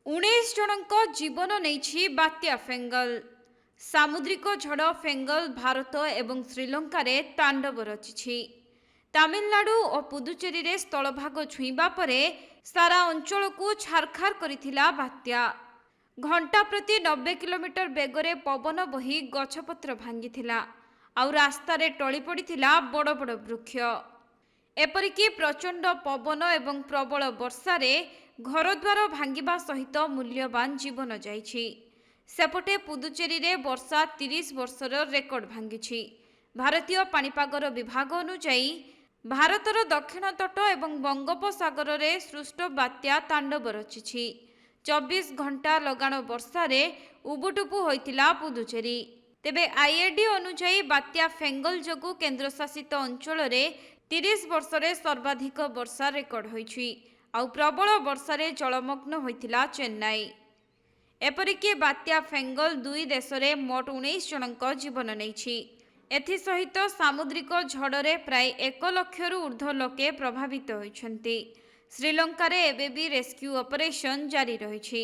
19 ଜଣଙ୍କ ଜୀବନ ନେଇଛି ବାତ୍ୟା ଫେଙ୍ଗଲ। ସାମୁଦ୍ରିକ ଝଡ଼ ଫେଙ୍ଗଲ ଭାରତ ଏବଂ ଶ୍ରୀଲଙ୍କାରେ ତାଣ୍ଡବ ରଚିଛି। ତାମିଲନାଡୁ ଓ ପୁଦୁଚେରୀରେ ସ୍ଥଳଭାଗ ଛୁଇଁବା ପରେ ସାରା ଅଞ୍ଚଳକୁ ଛାରଖାର କରିଥିଲା ବାତ୍ୟା। ଘଣ୍ଟା ପ୍ରତି 90 କିଲୋମିଟର ବେଗରେ ପବନ ବହି ଗଛପତ୍ର ଭାଙ୍ଗିଥିଲା, ଆଉ ରାସ୍ତାରେ ଟଳି ପଡ଼ିଥିଲା ବଡ଼ ବଡ଼ ବୃକ୍ଷ। ଏପରିକି ପ୍ରଚଣ୍ଡ ପବନ ଏବଂ ପ୍ରବଳ ବର୍ଷାରେ ଘରଦ୍ୱାର ଭାଙ୍ଗିବା ସହିତ ମୂଲ୍ୟବାନ ଜୀବନ ଯାଇଛି। ସେପଟେ ପୁଦୁଚେରୀରେ ବର୍ଷା 30 ବର୍ଷର ରେକର୍ଡ ଭାଙ୍ଗିଛି। ଭାରତୀୟ ପାଣିପାଗର ବିଭାଗ ଅନୁଯାୟୀ ଭାରତର ଦକ୍ଷିଣ ତଟ ଏବଂ ବଙ୍ଗୋପସାଗରରେ ସୃଷ୍ଟ ବାତ୍ୟା ତାଣ୍ଡବ ରଚିଛି। 24 ଘଣ୍ଟା ଲଗାଣ ବର୍ଷାରେ ଉବୁଟୁବୁ ହୋଇଥିଲା ପୁଦୁଚେରୀ। ତେବେ ଆଇଏଡି ଅନୁଯାୟୀ ବାତ୍ୟା ଫେଙ୍ଗଲ ଯୋଗୁଁ କେନ୍ଦ୍ରଶାସିତ ଅଞ୍ଚଳରେ 30 ବର୍ଷରେ ସର୍ବାଧିକ ବର୍ଷା ରେକର୍ଡ ହୋଇଛି, ଆଉ ପ୍ରବଳ ବର୍ଷାରେ ଜଳମଗ୍ନ ହୋଇଥିଲା ଚେନ୍ନାଇ। ଏପରିକି ବାତ୍ୟା ଫେଙ୍ଗଲ ଦୁଇ ଦେଶରେ ମୋଟ 19 ଜଣଙ୍କ ଜୀବନ ନେଇଛି। ଏଥିସହିତ ସାମୁଦ୍ରିକ ଝଡ଼ରେ ପ୍ରାୟ 1 ଲକ୍ଷରୁ ଉର୍ଦ୍ଧ୍ୱ ଲୋକେ ପ୍ରଭାବିତ ହୋଇଛନ୍ତି। ଶ୍ରୀଲଙ୍କାରେ ଏବେ ବି ରେସ୍କ୍ୟୁ ଅପରେସନ ଜାରି ରହିଛି।